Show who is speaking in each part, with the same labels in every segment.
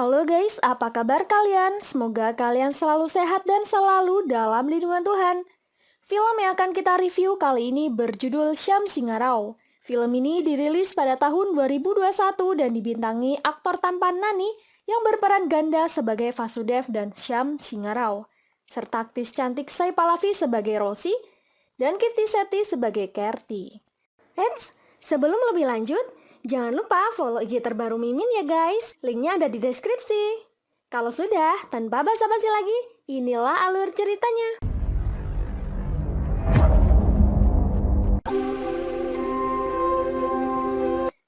Speaker 1: Halo guys, apa kabar kalian? Semoga kalian selalu sehat dan selalu dalam lindungan Tuhan. Film yang akan kita review kali ini berjudul Syam Singarau. Film ini dirilis pada tahun 2021 dan dibintangi aktor tampan Nani yang berperan ganda sebagai Vasudev dan Syam Singarau, serta aktris cantik Sai Pallavi sebagai Rosi dan Kirti Setti sebagai Kerti. Eits, sebelum lebih lanjut, jangan lupa follow IG terbaru Mimin ya guys, linknya ada di deskripsi. Kalau sudah, tanpa basa-basi lagi, inilah alur ceritanya.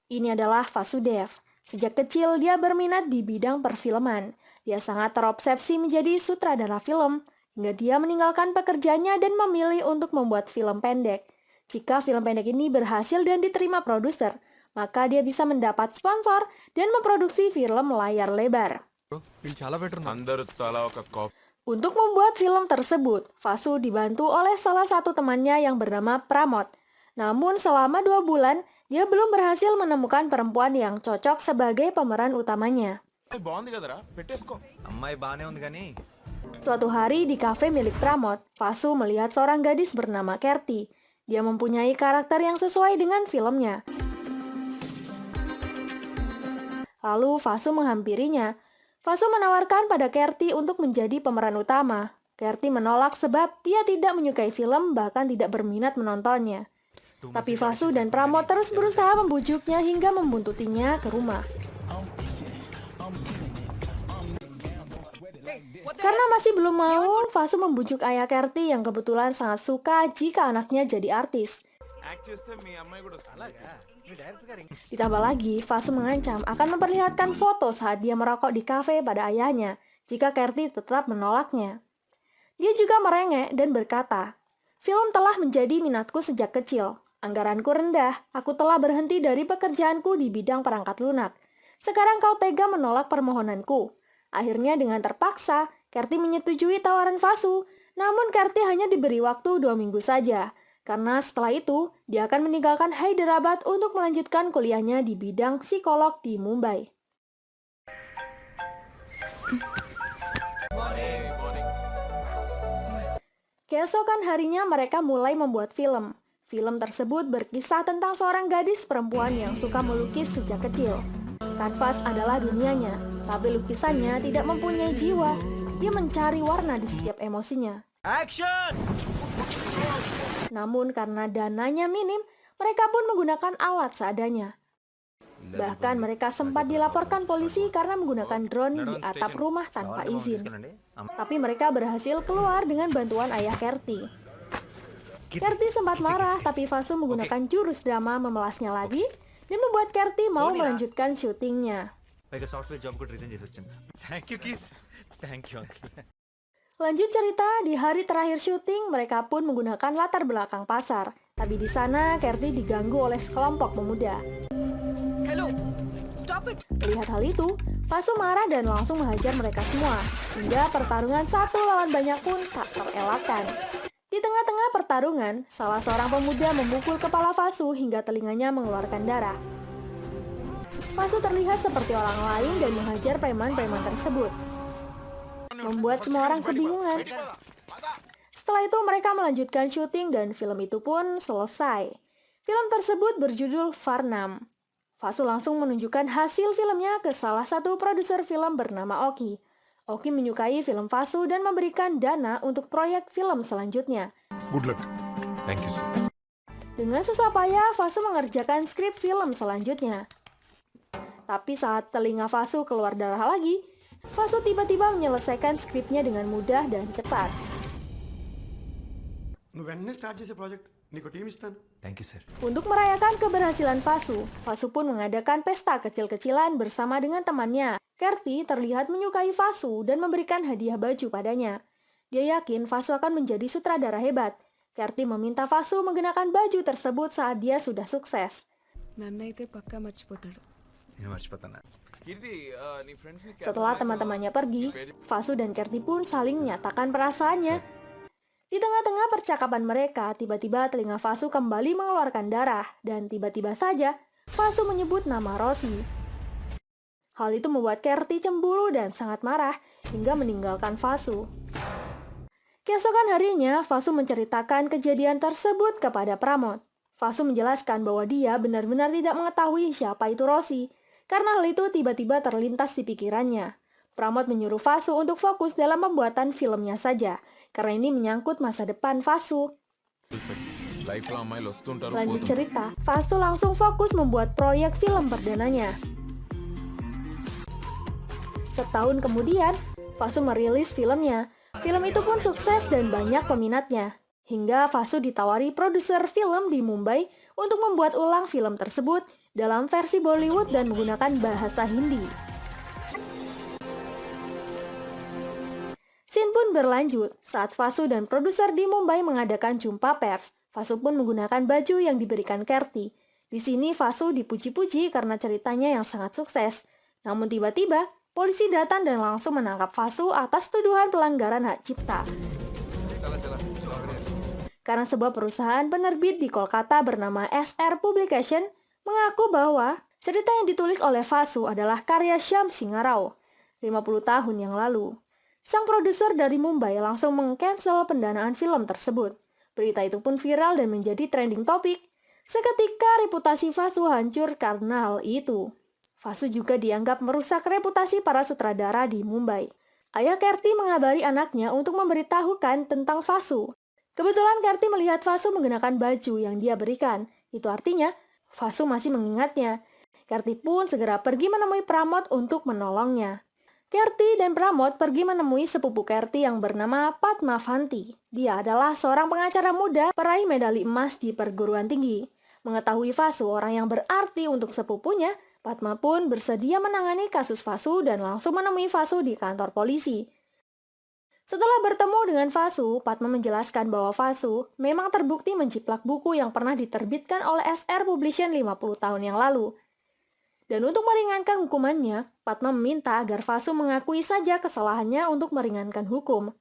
Speaker 1: Ini adalah Vasudev. Sejak kecil dia berminat di bidang perfilman. Dia sangat terobsesi menjadi sutradara film, hingga dia meninggalkan pekerjaannya dan memilih untuk membuat film pendek. Jika film pendek ini berhasil dan diterima produser, maka dia bisa mendapat sponsor dan memproduksi film layar lebar. Untuk membuat film tersebut, Vasu dibantu oleh salah satu temannya yang bernama Pramod. Namun selama 2 bulan, dia belum berhasil menemukan perempuan yang cocok sebagai pemeran utamanya. Suatu hari di kafe milik Pramod, Vasu melihat seorang gadis bernama Kerti. Dia mempunyai karakter yang sesuai dengan filmnya. Lalu Vasu menghampirinya. Vasu menawarkan pada Kerti untuk menjadi pemeran utama. Kerti menolak sebab dia tidak menyukai film, bahkan tidak berminat menontonnya. Tapi Vasu dan Pramod terus berusaha membujuknya hingga membuntutinya ke rumah. Karena masih belum mau, Vasu membujuk ayah Kerti yang kebetulan sangat suka jika anaknya jadi artis. Ditambah lagi, Vasu mengancam akan memperlihatkan foto saat dia merokok di kafe pada ayahnya jika Kerti tetap menolaknya. Dia juga merengek dan berkata, "Film telah menjadi minatku sejak kecil. Anggaranku rendah, aku telah berhenti dari pekerjaanku di bidang perangkat lunak. Sekarang kau tega menolak permohonanku." Akhirnya dengan terpaksa, Kerti menyetujui tawaran Vasu, namun Kerti hanya diberi waktu 2 minggu saja. Karena setelah itu, dia akan meninggalkan Hyderabad untuk melanjutkan kuliahnya di bidang psikolog di Mumbai. Keesokan harinya mereka mulai membuat film. Film tersebut berkisah tentang seorang gadis perempuan yang suka melukis sejak kecil. Kanvas adalah dunianya, tapi lukisannya tidak mempunyai jiwa. Dia mencari warna di setiap emosinya. Action! Namun karena dananya minim, mereka pun menggunakan alat seadanya. Bahkan mereka sempat dilaporkan polisi karena menggunakan drone di atap rumah tanpa izin. Tapi mereka berhasil keluar dengan bantuan ayah Kerti. Kerti sempat marah, tapi Vasu menggunakan jurus drama memelasnya lagi dan membuat Kerti mau melanjutkan syutingnya. Lanjut cerita, di hari terakhir syuting, mereka pun menggunakan latar belakang pasar. Tapi di sana, Kerti diganggu oleh sekelompok pemuda. Melihat hal itu, Vasu marah dan langsung menghajar mereka semua. Hingga pertarungan satu lawan banyak pun tak terelakkan. Di tengah-tengah pertarungan, salah seorang pemuda memukul kepala Vasu hingga telinganya mengeluarkan darah. Vasu terlihat seperti orang lain dan menghajar preman-preman tersebut, membuat semua orang kebingungan. Setelah itu mereka melanjutkan syuting dan film itu pun selesai. Film tersebut berjudul Varnam. Vasu langsung menunjukkan hasil filmnya ke salah satu produser film bernama Oki. Oki menyukai film Vasu dan memberikan dana untuk proyek film selanjutnya.
Speaker 2: Good luck. Thank you, sir.
Speaker 1: Dengan susah payah, Vasu mengerjakan skrip film selanjutnya. Tapi saat telinga Vasu keluar darah lagi, Vasu tiba-tiba menyelesaikan skripnya dengan mudah dan cepat.
Speaker 2: Thank you, sir.
Speaker 1: Untuk merayakan keberhasilan Vasu, Vasu pun mengadakan pesta kecil-kecilan bersama dengan temannya. Kerti terlihat menyukai Vasu dan memberikan hadiah baju padanya. Dia yakin Vasu akan menjadi sutradara hebat. Kerti meminta Vasu mengenakan baju tersebut saat dia sudah sukses. Setelah teman-temannya pergi, Vasu dan Kerti pun saling menyatakan perasaannya. Di tengah-tengah percakapan mereka, tiba-tiba telinga Vasu kembali mengeluarkan darah, dan tiba-tiba saja Vasu menyebut nama Rosi. Hal itu membuat Kerti cemburu dan sangat marah hingga meninggalkan Fasu. Keesokan harinya, Fasu menceritakan kejadian tersebut kepada Pramod. Fasu menjelaskan bahwa dia benar-benar tidak mengetahui siapa itu Rosi, karena hal itu tiba-tiba terlintas di pikirannya. Pramod menyuruh Fasu untuk fokus dalam pembuatan filmnya saja, karena ini menyangkut masa depan Fasu. Lanjut cerita, Fasu langsung fokus membuat proyek film perdananya. Setahun kemudian, Fasu merilis filmnya. Film itu pun sukses dan banyak peminatnya. Hingga Fasu ditawari produser film di Mumbai untuk membuat ulang film tersebut dalam versi Bollywood dan menggunakan bahasa Hindi. Scene pun berlanjut saat Fasu dan produser di Mumbai mengadakan jumpa pers. Fasu pun menggunakan baju yang diberikan Kerti. Di sini Fasu dipuji-puji karena ceritanya yang sangat sukses. Namun tiba-tiba, polisi datang dan langsung menangkap Fasu atas tuduhan pelanggaran hak cipta. Karena sebuah perusahaan penerbit di Kolkata bernama SR Publication mengaku bahwa cerita yang ditulis oleh Fasu adalah karya Shyam Singha Rao 50 tahun yang lalu. Sang produser dari Mumbai langsung meng-cancel pendanaan film tersebut. Berita itu pun viral dan menjadi trending topik. Seketika reputasi Fasu hancur karena hal itu. Fasu juga dianggap merusak reputasi para sutradara di Mumbai. Ayah Kerti mengabari anaknya untuk memberitahukan tentang Fasu. Kebetulan Kerti melihat Fasu menggunakan baju yang dia berikan. Itu artinya, Fasu masih mengingatnya. Kerti pun segera pergi menemui Pramod untuk menolongnya. Kerti dan Pramod pergi menemui sepupu Kerti yang bernama Padma Vanti. Dia adalah seorang pengacara muda peraih medali emas di perguruan tinggi. Mengetahui Fasu orang yang berarti untuk sepupunya, Padma pun bersedia menangani kasus Fasu dan langsung menemui Fasu di kantor polisi. Setelah bertemu dengan Fasu, Padma menjelaskan bahwa Fasu memang terbukti menciplak buku yang pernah diterbitkan oleh SR Publication 50 tahun yang lalu. Dan untuk meringankan hukumannya, Padma meminta agar Fasu mengakui saja kesalahannya untuk meringankan hukum.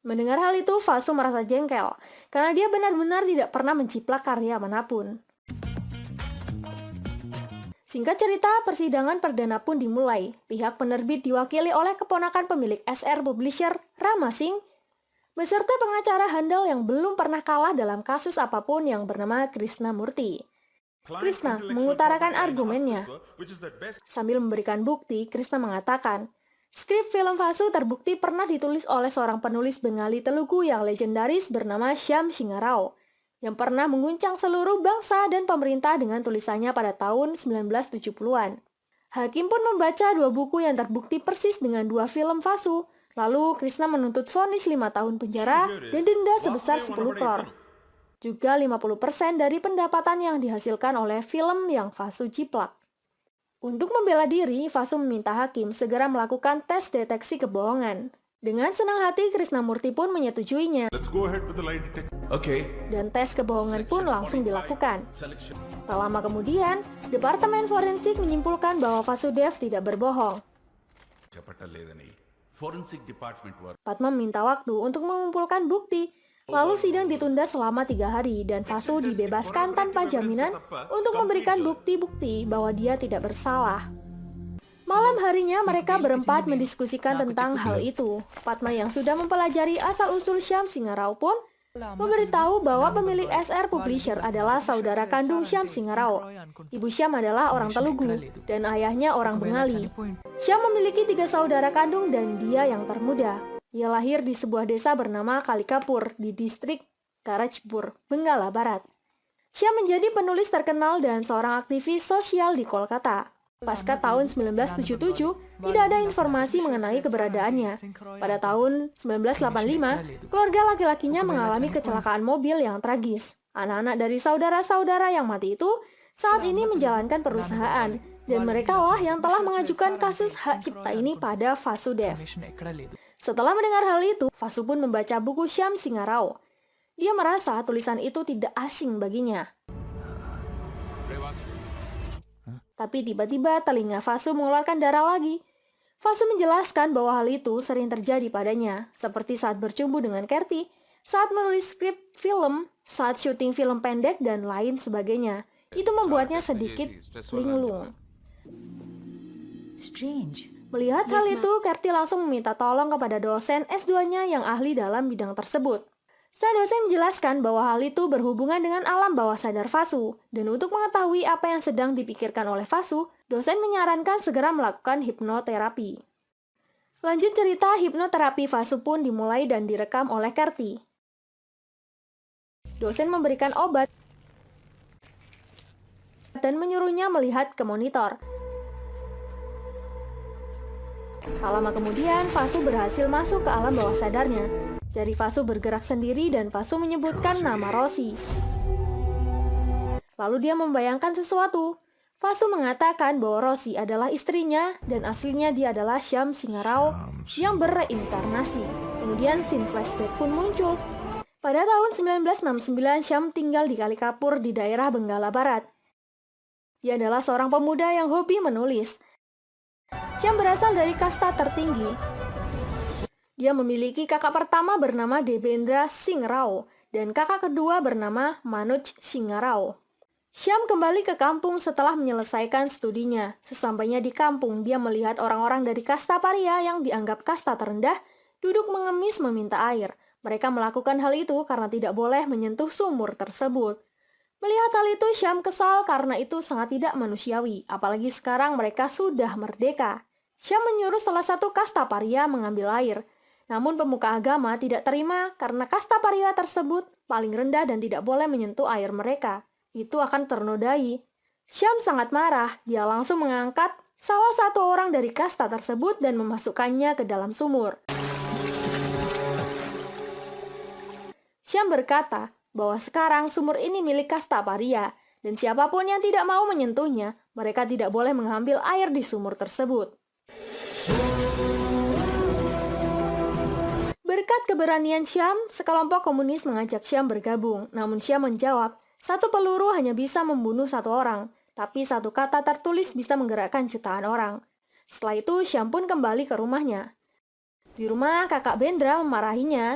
Speaker 1: Mendengar hal itu, Fasu merasa jengkel, karena dia benar-benar tidak pernah menciplak karya manapun. Singkat cerita, persidangan perdana pun dimulai. Pihak penerbit diwakili oleh keponakan pemilik SR Publisher, Rama Singh, beserta pengacara handal yang belum pernah kalah dalam kasus apapun yang bernama Krishna Murthy. Krishna mengutarakan argumennya. Sambil memberikan bukti, Krishna mengatakan, skrip film Fasu terbukti pernah ditulis oleh seorang penulis Bengali Telugu yang legendaris bernama Shyam Singha Rao, yang pernah mengguncang seluruh bangsa dan pemerintah dengan tulisannya pada tahun 1970-an. Hakim pun membaca dua buku yang terbukti persis dengan dua film Fasu. Lalu Krishna menuntut vonis 5 tahun penjara dan denda sebesar 10 crore. Juga 50% dari pendapatan yang dihasilkan oleh film yang Fasu ciplak. Untuk membela diri, Fasu meminta hakim segera melakukan tes deteksi kebohongan. Dengan senang hati, Krishnamurti pun menyetujuinya. Dan tes kebohongan pun langsung dilakukan. Tak lama kemudian, Departemen Forensik menyimpulkan bahwa Vasudev tidak berbohong. Padma meminta waktu untuk mengumpulkan bukti. Lalu sidang ditunda selama 3 hari dan Fasu dibebaskan tanpa jaminan untuk memberikan bukti-bukti bahwa dia tidak bersalah. Malam harinya mereka berempat mendiskusikan tentang hal itu. Padma yang sudah mempelajari asal-usul Shyam Singha Rao pun memberitahu bahwa pemilik SR Publisher adalah saudara kandung Shyam Singha Rao. Ibu Shyam adalah orang Telugu dan ayahnya orang Bengali. Shyam memiliki 3 saudara kandung dan dia yang termuda. Ia lahir di sebuah desa bernama Kalikapur di distrik Karajpur, Benggala Barat. Shyam menjadi penulis terkenal dan seorang aktivis sosial di Kolkata. Pasca tahun 1977, tidak ada informasi mengenai keberadaannya. Pada tahun 1985, keluarga laki-lakinya mengalami kecelakaan mobil yang tragis. Anak-anak dari saudara-saudara yang mati itu saat ini menjalankan perusahaan, dan mereka lah yang telah mengajukan kasus hak cipta ini pada Vasudev. Setelah mendengar hal itu, Fasu pun membaca buku Shyam Singha Rao. Dia merasa tulisan itu tidak asing baginya. Tapi tiba-tiba telinga Fasu mengeluarkan darah lagi. Fasu menjelaskan bahwa hal itu sering terjadi padanya, seperti saat bercumbu dengan Kerti, saat menulis skrip film, saat syuting film pendek, dan lain sebagainya. Itu membuatnya sedikit linglung.
Speaker 3: Strange.
Speaker 1: Melihat hal itu, Kerti langsung meminta tolong kepada dosen S2-nya yang ahli dalam bidang tersebut. Sang dosen menjelaskan bahwa hal itu berhubungan dengan alam bawah sadar Vasu, dan untuk mengetahui apa yang sedang dipikirkan oleh Vasu, dosen menyarankan segera melakukan hipnoterapi. Lanjut cerita, hipnoterapi Vasu pun dimulai dan direkam oleh Kerti. Dosen memberikan obat dan menyuruhnya melihat ke monitor. Tak lama kemudian, Vasu berhasil masuk ke alam bawah sadarnya. Jari Vasu bergerak sendiri dan Vasu menyebutkan nama Rosie. Lalu dia membayangkan sesuatu. Vasu mengatakan bahwa Rosie adalah istrinya dan aslinya dia adalah Syam Singarao yang bereinkarnasi. Kemudian scene flashback pun muncul. Pada tahun 1969, Syam tinggal di Kalikapur di daerah Benggala Barat. Dia adalah seorang pemuda yang hobi menulis. Syam berasal dari kasta tertinggi. Dia memiliki kakak pertama bernama Devendra Singh Rao dan kakak kedua bernama Manoj Singh Rao. Syam kembali ke kampung setelah menyelesaikan studinya. Sesampainya di kampung, dia melihat orang-orang dari kasta paria yang dianggap kasta terendah duduk mengemis meminta air. Mereka melakukan hal itu karena tidak boleh menyentuh sumur tersebut. Melihat hal itu, Syam kesal karena itu sangat tidak manusiawi, apalagi sekarang mereka sudah merdeka. Syam menyuruh salah satu kasta paria mengambil air. Namun pemuka agama tidak terima karena kasta paria tersebut paling rendah dan tidak boleh menyentuh air mereka. Itu akan ternodai. Syam sangat marah, dia langsung mengangkat salah satu orang dari kasta tersebut dan memasukkannya ke dalam sumur. Syam berkata bahwa sekarang sumur ini milik kasta paria, dan siapapun yang tidak mau menyentuhnya, mereka tidak boleh mengambil air di sumur tersebut. Berkat keberanian Syam, sekelompok komunis mengajak Syam bergabung. Namun Syam menjawab, satu peluru hanya bisa membunuh satu orang, tapi satu kata tertulis bisa menggerakkan jutaan orang. Setelah itu, Syam pun kembali ke rumahnya. Di rumah, kakak Bendra memarahinya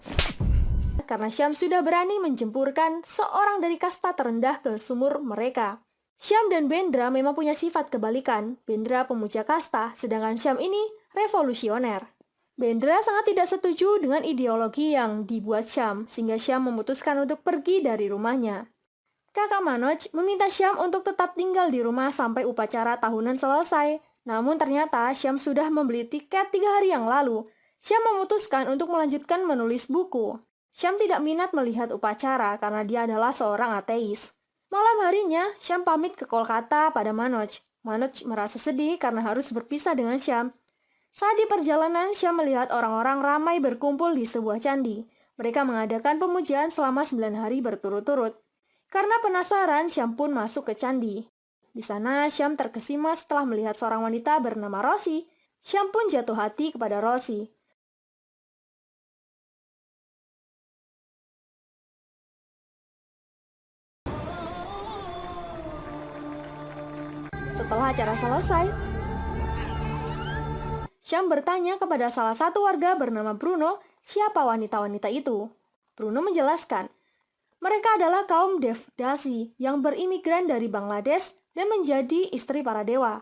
Speaker 1: karena Syam sudah berani menjempurkan seorang dari kasta terendah ke sumur mereka. Syam dan Bendra memang punya sifat kebalikan. Bendra pemuja kasta, sedangkan Syam ini revolusioner. Bendra sangat tidak setuju dengan ideologi yang dibuat Syam, sehingga Syam memutuskan untuk pergi dari rumahnya. Kakak Manoj meminta Syam untuk tetap tinggal di rumah sampai upacara tahunan selesai. Namun ternyata Syam sudah membeli tiket 3 hari yang lalu. Syam memutuskan untuk melanjutkan menulis buku. Syam tidak minat melihat upacara karena dia adalah seorang ateis. Malam harinya, Syam pamit ke Kolkata pada Manoj. Manoj merasa sedih karena harus berpisah dengan Syam. Saat di perjalanan, Syam melihat orang-orang ramai berkumpul di sebuah candi. Mereka mengadakan pemujaan selama 9 hari berturut-turut. Karena penasaran, Syam pun masuk ke candi. Di sana, Syam terkesima setelah melihat seorang wanita bernama Rosie. Syam pun jatuh hati kepada Rosie. Setelah acara selesai, Syam bertanya kepada salah satu warga bernama Bruno, siapa wanita-wanita itu. Bruno menjelaskan, mereka adalah kaum Devdasi yang berimigran dari Bangladesh dan menjadi istri para dewa.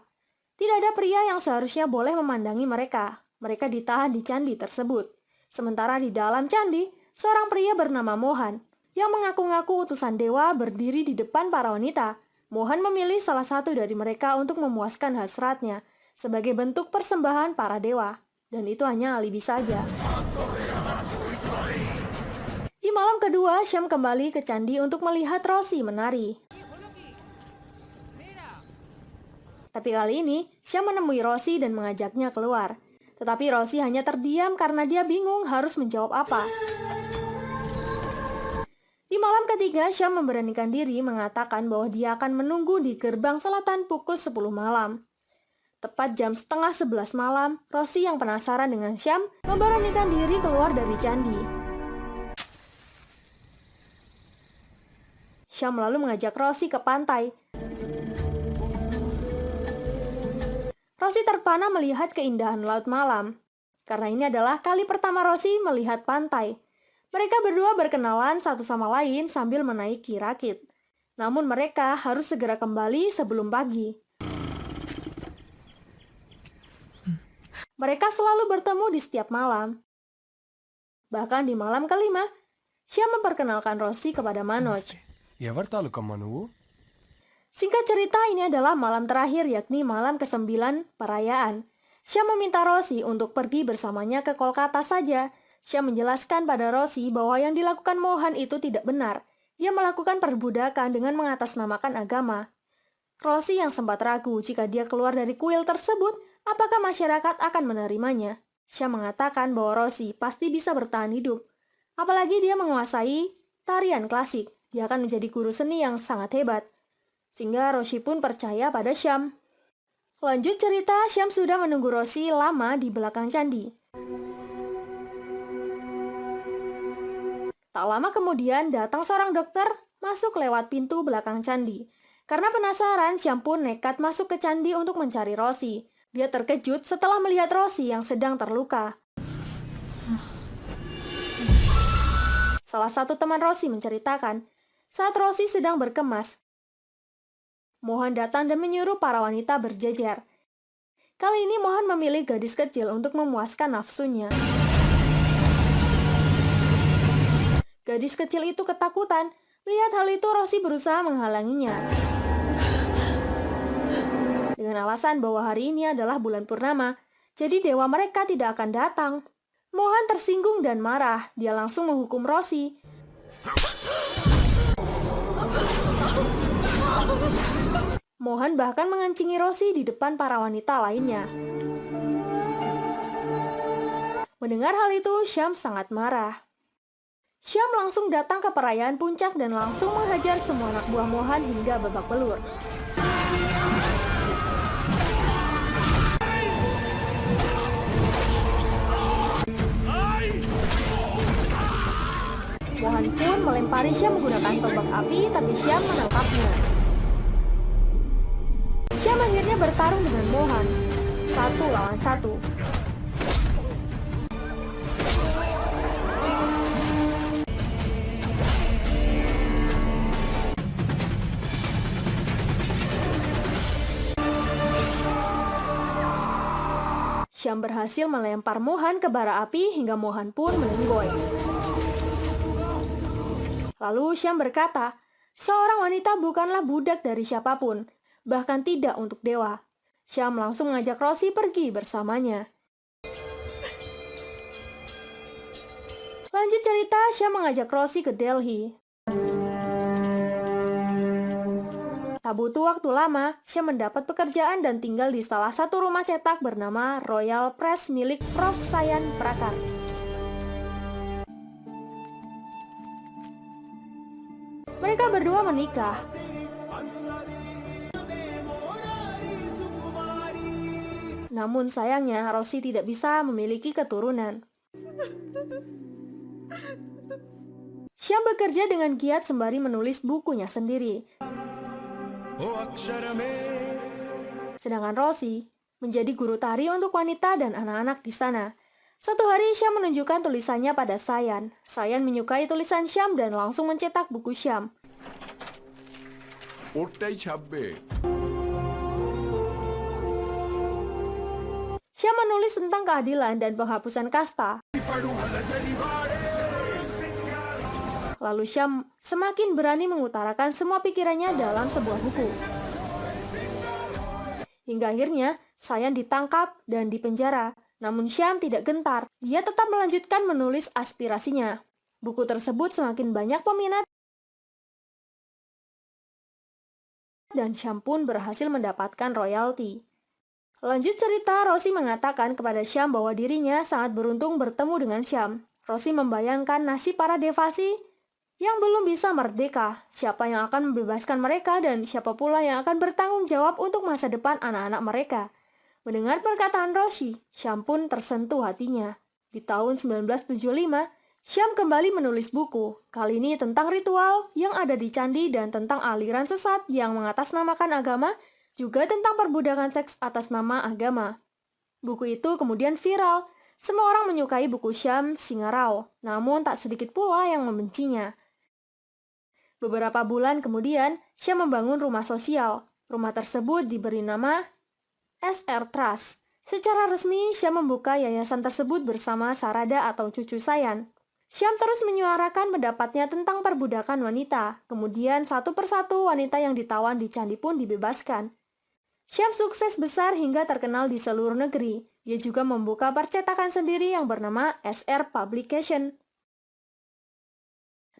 Speaker 1: Tidak ada pria yang seharusnya boleh memandangi mereka. Mereka ditahan di candi tersebut. Sementara di dalam candi, seorang pria bernama Mohan yang mengaku-ngaku utusan dewa berdiri di depan para wanita. Mohan memilih salah satu dari mereka untuk memuaskan hasratnya sebagai bentuk persembahan para dewa. Dan itu hanya alibi saja. Di malam kedua, Syam kembali ke candi untuk melihat Rosie menari. Tapi kali ini, Syam menemui Rosie dan mengajaknya keluar. Tetapi Rosie hanya terdiam karena dia bingung harus menjawab apa. Di malam ketiga, Syam memberanikan diri mengatakan bahwa dia akan menunggu di gerbang selatan pukul 10 malam. Tepat jam setengah 11 malam, Rosie yang penasaran dengan Syam memberanikan diri keluar dari candi. Syam lalu mengajak Rosie ke pantai. Rosie terpana melihat keindahan laut malam. Karena ini adalah kali pertama Rosie melihat pantai. Mereka berdua berkenalan satu sama lain sambil menaiki rakit. Namun mereka harus segera kembali sebelum pagi. Mereka selalu bertemu di setiap malam. Bahkan di malam kelima, Syam memperkenalkan Rosie kepada Manoj.
Speaker 3: ఎవరు తాలూకమ్మా నువ్వు?
Speaker 1: Singkat cerita, ini adalah malam terakhir, yakni malam ke-9 perayaan. Syam meminta Rosie untuk pergi bersamanya ke Kolkata saja. Syam menjelaskan pada Rosie bahwa yang dilakukan Mohan itu tidak benar. Dia melakukan perbudakan dengan mengatasnamakan agama. Rosie yang sempat ragu jika dia keluar dari kuil tersebut, apakah masyarakat akan menerimanya. Syam mengatakan bahwa Rosie pasti bisa bertahan hidup. Apalagi dia menguasai tarian klasik. Dia akan menjadi guru seni yang sangat hebat. Sehingga Rosie pun percaya pada Syam. Lanjut cerita, Syam sudah menunggu Rosie lama di belakang candi. Tak lama kemudian datang seorang dokter masuk lewat pintu belakang candi. Karena penasaran, Syam pun nekat masuk ke candi untuk mencari Rosie. Dia terkejut setelah melihat Rosie yang sedang terluka. Salah satu teman Rosie menceritakan, saat Rosie sedang berkemas, Mohan datang dan menyuruh para wanita berjejer. Kali ini Mohan memilih gadis kecil untuk memuaskan nafsunya. Gadis kecil itu ketakutan. Melihat hal itu, Rosie berusaha menghalanginya. Dengan alasan bahwa hari ini adalah bulan purnama, jadi dewa mereka tidak akan datang. Mohan tersinggung dan marah. Dia langsung menghukum Rosie. Mohan bahkan mengancingi Rosie di depan para wanita lainnya. Mendengar hal itu, Syam sangat marah. Syam langsung datang ke perayaan puncak dan langsung menghajar semua anak buah Mohan hingga babak belur. Mohan pun melempari Syam menggunakan tombak api, tapi Syam menangkapnya. Syam akhirnya bertarung dengan Mohan, 1 lawan 1. Syam berhasil melempar Mohan ke bara api hingga Mohan pun melinggoy. Lalu Syam berkata, seorang wanita bukanlah budak dari siapapun, bahkan tidak untuk dewa. Syam langsung mengajak Rosie pergi bersamanya. Lanjut cerita, Syam mengajak Rosie ke Delhi. Tak butuh waktu lama, Syam mendapat pekerjaan dan tinggal di salah satu rumah cetak bernama Royal Press milik Prof. Sayan Prakar. Mereka berdua menikah. Namun sayangnya Rosie tidak bisa memiliki keturunan. Syam bekerja dengan giat sembari menulis bukunya sendiri. Sedangkan Rosie menjadi guru tari untuk wanita dan anak-anak di sana. Suatu hari Syam menunjukkan tulisannya pada Sayan. Sayan menyukai tulisan Syam dan langsung mencetak buku Syam. Syam menulis tentang keadilan dan penghapusan kasta. Lalu Syam semakin berani mengutarakan semua pikirannya dalam sebuah buku. Hingga akhirnya Sayan ditangkap dan dipenjara. Namun Syam tidak gentar. Dia tetap melanjutkan menulis aspirasinya. Buku tersebut semakin banyak peminat dan Syam pun berhasil mendapatkan royalti. Lanjut cerita, Rosie mengatakan kepada Syam bahwa dirinya sangat beruntung bertemu dengan Syam. Rosie membayangkan nasib para devasi yang belum bisa merdeka. Siapa yang akan membebaskan mereka dan siapa pula yang akan bertanggung jawab untuk masa depan anak-anak mereka. Mendengar perkataan Rosie, Syam pun tersentuh hatinya. Di tahun 1975, Syam kembali menulis buku, kali ini tentang ritual yang ada di candi dan tentang aliran sesat yang mengatasnamakan agama, juga tentang perbudakan seks atas nama agama. Buku itu kemudian viral. Semua orang menyukai buku Syam Singarao, namun tak sedikit pula yang membencinya. Beberapa bulan kemudian, Syam membangun rumah sosial. Rumah tersebut diberi nama SR Trust. Secara resmi, Syam membuka yayasan tersebut bersama Sarada atau cucu Sayan. Syam terus menyuarakan pendapatnya tentang perbudakan wanita. Kemudian satu persatu wanita yang ditawan di candi pun dibebaskan. Syam sukses besar hingga terkenal di seluruh negeri. Dia juga membuka percetakan sendiri yang bernama SR Publication.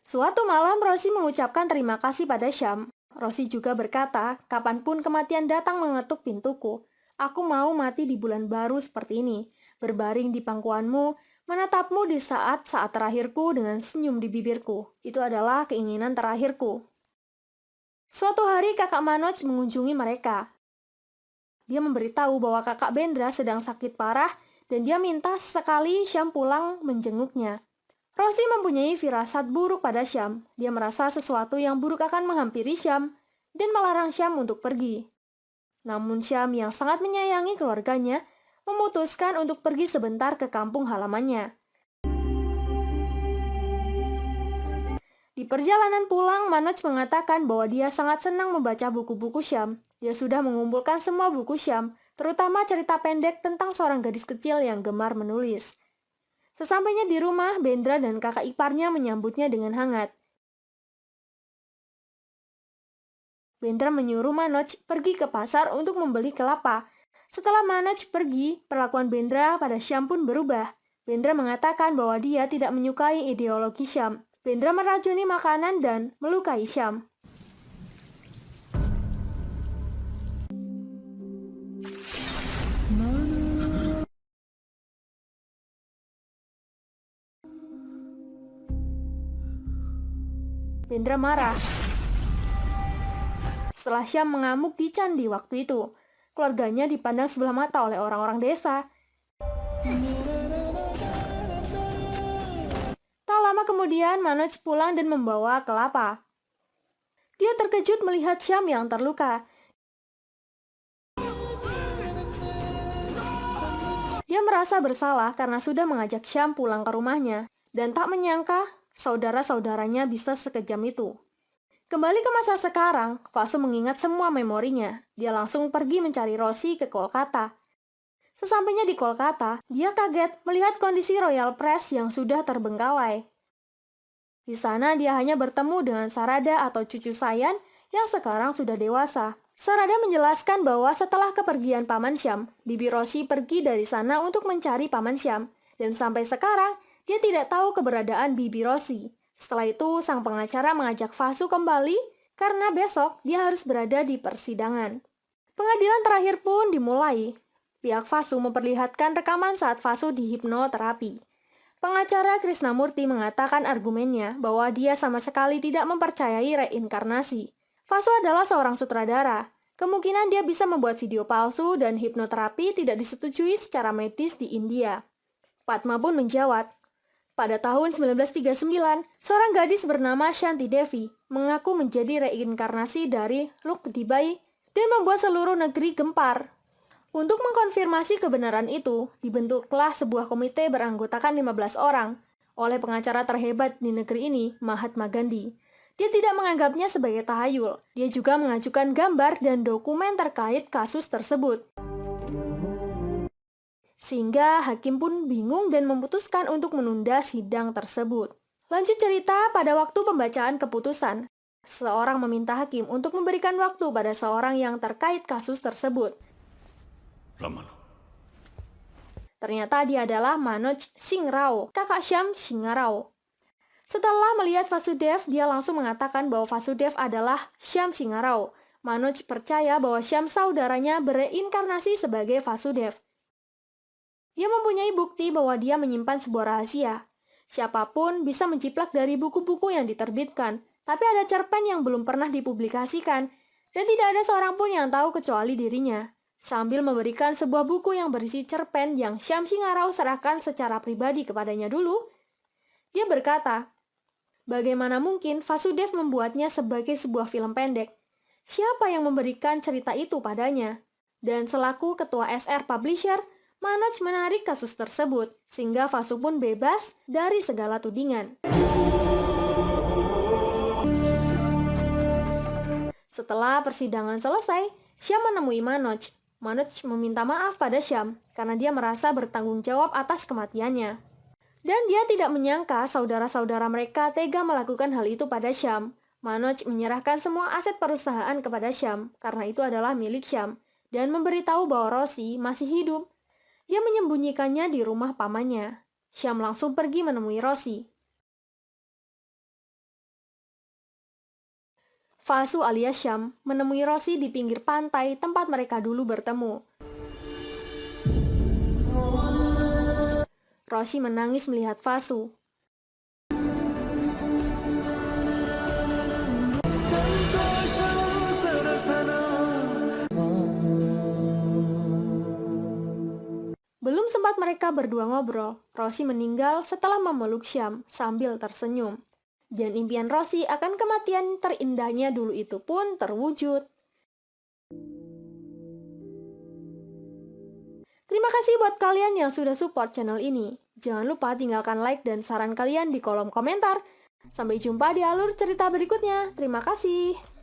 Speaker 1: Suatu malam Rosie mengucapkan terima kasih pada Syam. Rosie juga berkata, kapanpun kematian datang mengetuk pintuku, aku mau mati di bulan baru seperti ini, berbaring di pangkuanmu, menatapmu di saat-saat terakhirku dengan senyum di bibirku. Itu adalah keinginan terakhirku. Suatu hari kakak Manoj mengunjungi mereka. Dia memberitahu bahwa kakak Bendra sedang sakit parah dan dia minta sesekali Syam pulang menjenguknya. Rosie mempunyai firasat buruk pada Syam. Dia merasa sesuatu yang buruk akan menghampiri Syam dan melarang Syam untuk pergi. Namun Syam yang sangat menyayangi keluarganya memutuskan untuk pergi sebentar ke kampung halamannya. Di perjalanan pulang, Manoj mengatakan bahwa dia sangat senang membaca buku-buku Syam. Dia sudah mengumpulkan semua buku Syam, terutama cerita pendek tentang seorang gadis kecil yang gemar menulis. Sesampainya di rumah, Bendra dan kakak iparnya menyambutnya dengan hangat. Bendra menyuruh Manoj pergi ke pasar untuk membeli kelapa. Setelah Manoj pergi, perlakuan Bendra pada Syam pun berubah. Bendra mengatakan bahwa dia tidak menyukai ideologi Syam. Bendra meracuni makanan dan melukai Syam. Bendra marah. Setelah Syam mengamuk di candi waktu itu, keluarganya dipandang sebelah mata oleh orang-orang desa. Tak lama kemudian, Manoj pulang dan membawa kelapa. Dia terkejut melihat Syam yang terluka. Dia merasa bersalah karena sudah mengajak Syam pulang ke rumahnya, dan tak menyangka saudara-saudaranya bisa sekejam itu. Kembali ke masa sekarang, Vasu mengingat semua memorinya. Dia langsung pergi mencari Rosie ke Kolkata. Sesampainya di Kolkata, dia kaget melihat kondisi Royal Press yang sudah terbengkalai. Di sana dia hanya bertemu dengan Sarada atau cucu Sayan yang sekarang sudah dewasa. Sarada menjelaskan bahwa setelah kepergian Paman Syam, Bibi Rosie pergi dari sana untuk mencari Paman Syam. Dan sampai sekarang, dia tidak tahu keberadaan Bibi Rosie. Setelah itu, sang pengacara mengajak Vasu kembali karena besok dia harus berada di persidangan. Pengadilan terakhir pun dimulai. Pihak Vasu memperlihatkan rekaman saat Vasu dihipnoterapi. Pengacara Krishnamurti mengatakan argumennya bahwa dia sama sekali tidak mempercayai reinkarnasi. Vasu adalah seorang sutradara. Kemungkinan dia bisa membuat video palsu dan hipnoterapi tidak disetujui secara medis di India. Padma pun menjawab. Pada tahun 1939, seorang gadis bernama Shanti Devi mengaku menjadi reinkarnasi dari Luk Dibai dan membuat seluruh negeri gempar. Untuk mengkonfirmasi kebenaran itu, dibentuklah sebuah komite beranggotakan 15 orang oleh pengacara terhebat di negeri ini, Mahatma Gandhi. Dia tidak menganggapnya sebagai tahayul. Dia juga mengajukan gambar dan dokumen terkait kasus tersebut. Sehingga hakim pun bingung dan memutuskan untuk menunda sidang tersebut. Lanjut cerita, pada waktu pembacaan keputusan, seseorang meminta hakim untuk memberikan waktu pada seorang yang terkait kasus tersebut.
Speaker 2: Ramana.
Speaker 1: Ternyata dia adalah Manoj Singh Rao, kakak Syam Singh Rao. Setelah melihat Vasudev, dia langsung mengatakan bahwa Vasudev adalah Syam Singh Rao. Manoj percaya bahwa Syam saudaranya bereinkarnasi sebagai Vasudev. Dia mempunyai bukti bahwa dia menyimpan sebuah rahasia. Siapapun bisa menjiplak dari buku-buku yang diterbitkan, tapi ada cerpen yang belum pernah dipublikasikan, dan tidak ada seorang pun yang tahu kecuali dirinya. Sambil memberikan sebuah buku yang berisi cerpen yang Syam Singh Rao serahkan secara pribadi kepadanya dulu, dia berkata, bagaimana mungkin Vasudev membuatnya sebagai sebuah film pendek? Siapa yang memberikan cerita itu padanya? Dan selaku ketua SR Publisher, Manoj menarik kasus tersebut, sehingga Vasu pun bebas dari segala tudingan. Setelah persidangan selesai, Syam menemui Manoj. Manoj meminta maaf pada Syam karena dia merasa bertanggung jawab atas kematiannya. Dan dia tidak menyangka saudara-saudara mereka tega melakukan hal itu pada Syam. Manoj menyerahkan semua aset perusahaan kepada Syam karena itu adalah milik Syam dan memberitahu bahwa Rosie masih hidup. Dia menyembunyikannya di rumah pamannya. Syam langsung pergi menemui Rosie. Fasu alias Syam menemui Rosie di pinggir pantai tempat mereka dulu bertemu. Rosie menangis melihat Fasu. Belum sempat mereka berdua ngobrol, Rosie meninggal setelah memeluk Syam sambil tersenyum. Dan impian Rosie akan kematian terindahnya dulu itu pun terwujud. Terima kasih buat kalian yang sudah support channel ini. Jangan lupa tinggalkan like dan saran kalian di kolom komentar. Sampai jumpa di alur cerita berikutnya. Terima kasih.